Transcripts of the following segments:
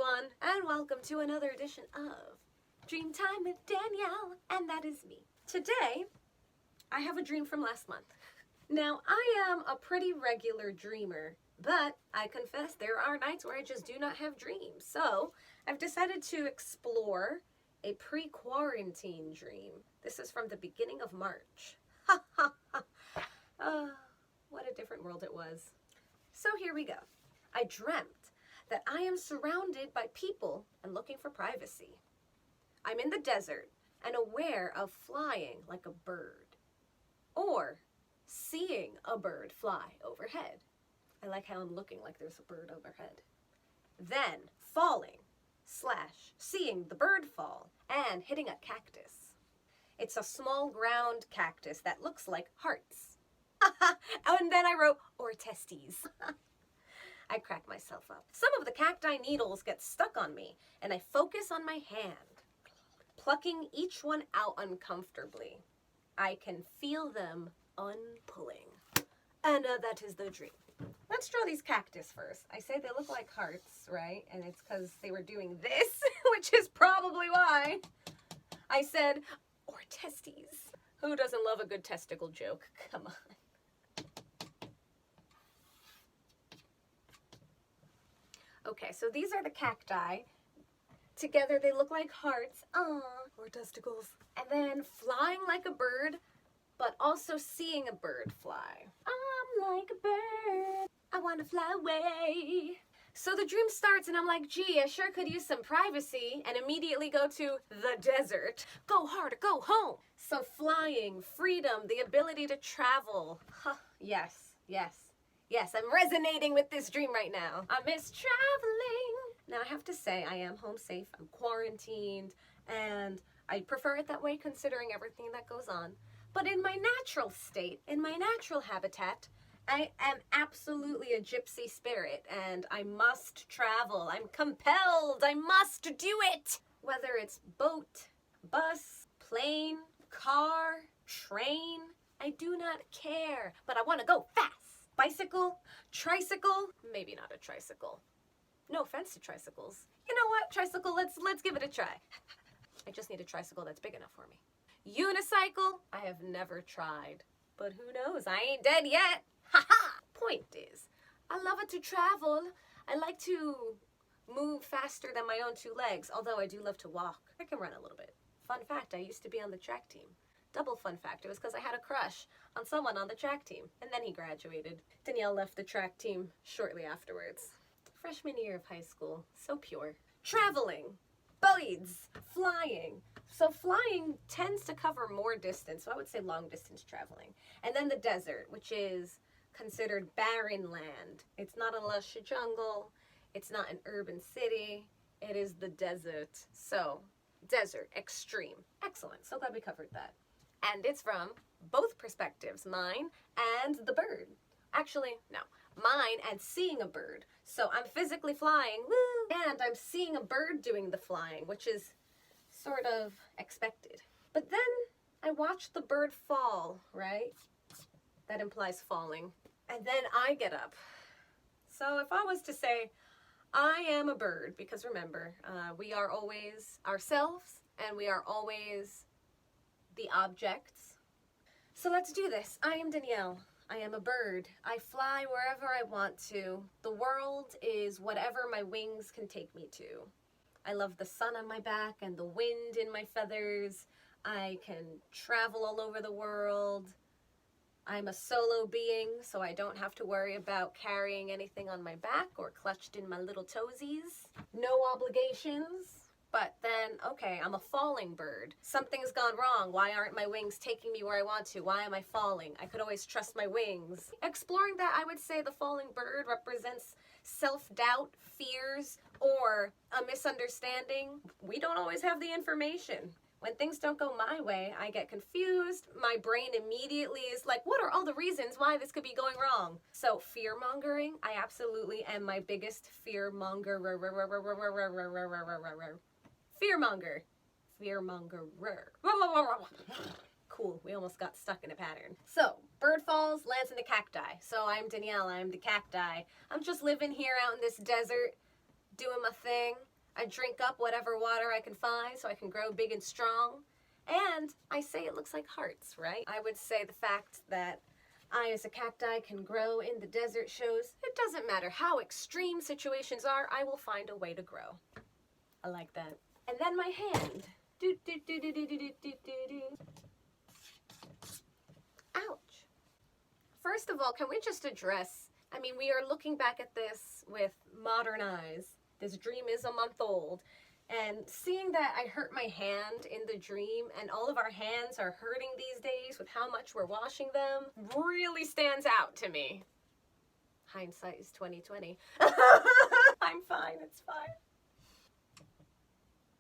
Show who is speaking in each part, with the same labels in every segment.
Speaker 1: everyone, and welcome to another edition of Dreamtime with Danielle, and that is me. Today, I have a dream from last month. Now, I am a pretty regular dreamer, but I confess there are nights where I just do not have dreams. So, I've decided to explore a pre-quarantine dream. This is from the beginning of March. Ha ha ha. What a different world it was. So here we go. I dreamt that I am surrounded by people and looking for privacy. I'm in the desert and aware of flying like a bird, or seeing a bird fly overhead. I like how I'm looking like there's a bird overhead. Then falling / seeing the bird fall and hitting a cactus. It's a small ground cactus that looks like hearts. And then I wrote, or testes. I crack myself up. Some of the cacti needles get stuck on me, and I focus on my hand, plucking each one out uncomfortably. I can feel them unpulling. And that is the dream. Let's draw these cactus first. I say they look like hearts, right? And it's because they were doing this, which is probably why I said, or testes. Who doesn't love a good testicle joke? Come on. Okay, so these are the cacti. Together they look like hearts. Aww, or testicles. And then flying like a bird, but also seeing a bird fly. I'm like a bird. I want to fly away. So the dream starts and I'm like, gee, I sure could use some privacy, and immediately go to the desert. Go hard or go home. So flying, freedom, the ability to travel. Huh, yes, yes. Yes, I'm resonating with this dream right now. I miss traveling. Now I have to say, I am home safe, I'm quarantined, and I prefer it that way considering everything that goes on. But in my natural state, in my natural habitat, I am absolutely a gypsy spirit, and I must travel. I'm compelled, I must do it. Whether it's boat, bus, plane, car, train, I do not care, but I want to go fast. Bicycle, tricycle, maybe not a tricycle. No offense to tricycles. You know what, tricycle, let's give it a try. I just need a tricycle that's big enough for me. Unicycle, I have never tried, but who knows, I ain't dead yet. Ha-ha! Point is, I love it to travel. I like to move faster than my own two legs, although I do love to walk. I can run a little bit. Fun fact, I used to be on the track team. Double fun fact, it was because I had a crush on someone on the track team, and then he graduated. Danielle left the track team shortly afterwards. Freshman year of high school, so pure. Traveling, boats, flying. So flying tends to cover more distance, so I would say long distance traveling. And then the desert, which is considered barren land. It's not a lush jungle, it's not an urban city, it is the desert. So, desert, extreme. Excellent, so glad we covered that. And it's from both perspectives, mine and the bird. Actually, no, mine and seeing a bird. So I'm physically flying, woo, and I'm seeing a bird doing the flying, which is sort of expected. But then I watch the bird fall, right? That implies falling. And then I get up. So if I was to say, I am a bird, because remember, we are always ourselves, and we are always the objects. So let's do this. I am Danielle. I am a bird. I fly wherever I want to. The world is whatever my wings can take me to. I love the sun on my back and the wind in my feathers. I can travel all over the world. I'm a solo being, so I don't have to worry about carrying anything on my back or clutched in my little toesies. No obligations. But then, okay, I'm a falling bird. Something's gone wrong. Why aren't my wings taking me where I want to? Why am I falling? I could always trust my wings. Exploring that, I would say the falling bird represents self-doubt, fears, or a misunderstanding. We don't always have the information. When things don't go my way, I get confused. My brain immediately is like, what are all the reasons why this could be going wrong? So fear-mongering, I absolutely am my biggest fear-monger. Fear-monger. Fear-mongerer. Cool, we almost got stuck in a pattern. So, bird falls, lands in the cacti. So I'm Danielle, I'm the cacti. I'm just living here out in this desert, doing my thing. I drink up whatever water I can find so I can grow big and strong. And I say it looks like hearts, right? I would say the fact that I, as a cacti, can grow in the desert shows it doesn't matter how extreme situations are, I will find a way to grow. I like that. And then my hand. Ouch. First of all, can we just address, I mean, we are looking back at this with modern eyes. This dream is a month old. And seeing that I hurt my hand in the dream, and all of our hands are hurting these days with how much we're washing them, really stands out to me. Hindsight is 20/20. I'm fine, it's fine.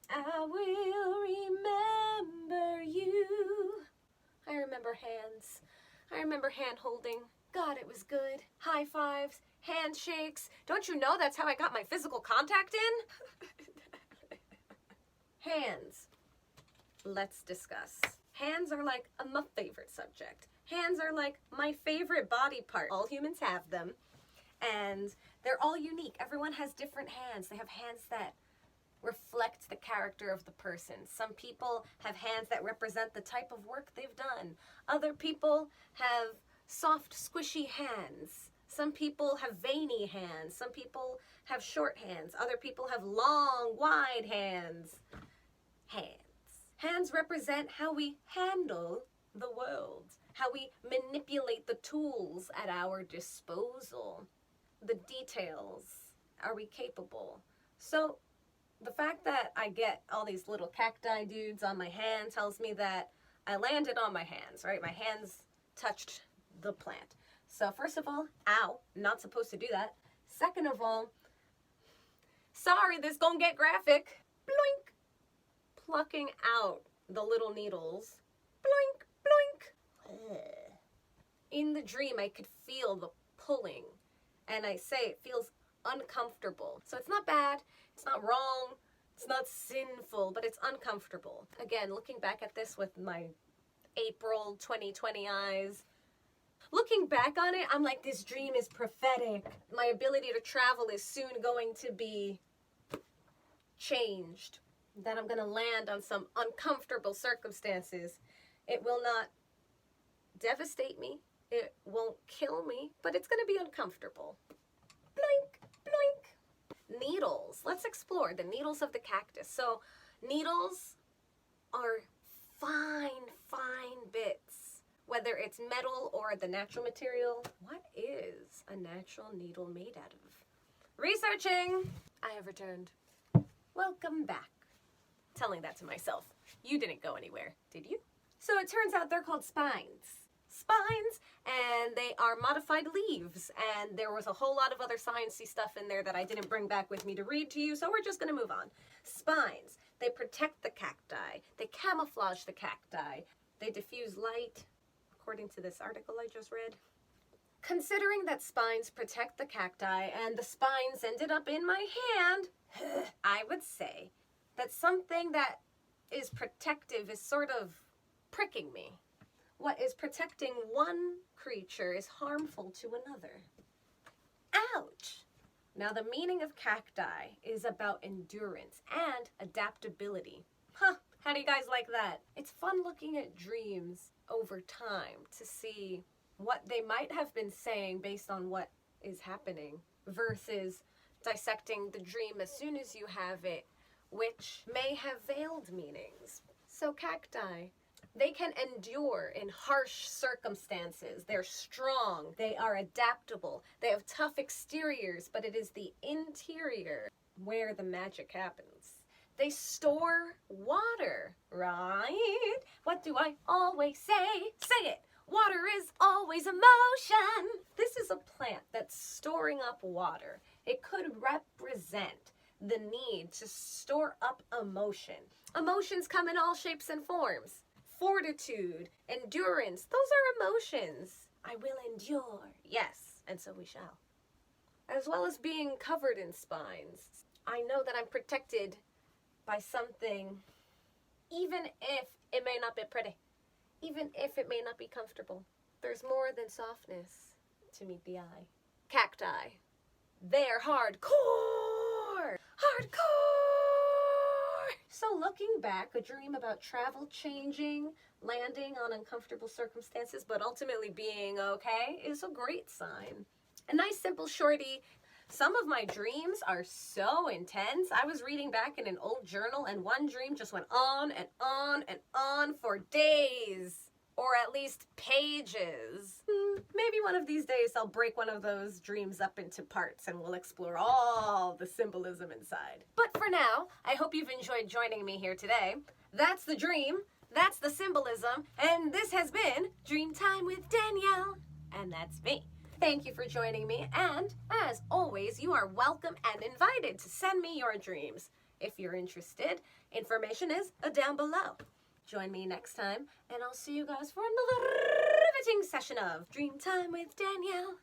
Speaker 1: I will remember you. I remember hands. I remember hand holding. God, it was good. High fives, handshakes. Don't you know that's how I got my physical contact in? Hands. Let's discuss. Hands are like my favorite subject. Hands are like my favorite body part. All humans have them. And they're all unique. Everyone has different hands. They have hands that reflect the character of the person. Some people have hands that represent the type of work they've done. Other people have soft, squishy hands. Some people have veiny hands. Some people have short hands. Other people have long, wide hands. Hands represent how we handle the world, how we manipulate the tools at our disposal, the details. Are we capable? So the fact that I get all these little cacti dudes on my hand tells me that I landed on my hands, right? My hands touched the plant. So first of all, ow, not supposed to do that. Second of all, sorry, this gonna get graphic. Bloink. Plucking out the little needles. Bloink, bloink. In the dream, I could feel the pulling. And I say it feels uncomfortable. So it's not bad, it's not wrong, it's not sinful, but it's uncomfortable. Again, looking back at this with my April 2020 eyes, looking back on it, I'm like, this dream is prophetic. My ability to travel is soon going to be changed. That I'm going to land on some uncomfortable circumstances. It will not devastate me. It won't kill me, but it's going to be uncomfortable. Blink, blink. Needles. Let's explore the needles of the cactus. So needles are fine, fine bits. Whether it's metal or the natural material. What is a natural needle made out of? Researching. I have returned. Welcome back. Telling that to myself. You didn't go anywhere, did you? So it turns out they're called spines. Spines, and they are modified leaves. And there was a whole lot of other sciencey stuff in there that I didn't bring back with me to read to you, so we're just going to move on. Spines. They protect the cacti. They camouflage the cacti. They diffuse light, according to this article I just read. Considering that spines protect the cacti and the spines ended up in my hand, I would say that something that is protective is sort of pricking me. What is protecting one creature is harmful to another. Ouch! Now the meaning of cacti is about endurance and adaptability. How do you guys like that? It's fun looking at dreams over time to see what they might have been saying based on what is happening versus dissecting the dream as soon as you have it, which may have veiled meanings. So cacti, they can endure in harsh circumstances. They're strong. They are adaptable. They have tough exteriors, but it is the interior where the magic happens. They store water, right? What do I always say? Say it. Water is always emotion. This is a plant that's storing up water. It could represent the need to store up emotion. Emotions come in all shapes and forms. Fortitude, endurance, those are emotions. I will endure. Yes, and so we shall. As well as being covered in spines. I know that I'm protected by something, even if it may not be pretty. Even if it may not be comfortable. There's more than softness to meet the eye. Cacti. They're hardcore! Hardcore! So looking back, a dream about travel changing, landing on uncomfortable circumstances, but ultimately being okay is a great sign. A nice simple shorty. Some of my dreams are so intense. I was reading back in an old journal and one dream just went on and on and on for days. Or at least pages. Maybe one of these days I'll break one of those dreams up into parts and we'll explore all the symbolism inside. But for now, I hope you've enjoyed joining me here today. That's the dream, that's the symbolism, and this has been Dreamtime with Danielle. And that's me. Thank you for joining me, and as always, you are welcome and invited to send me your dreams. If you're interested, information is down below. Join me next time, and I'll see you guys for another riveting session of Dreamtime with Danielle.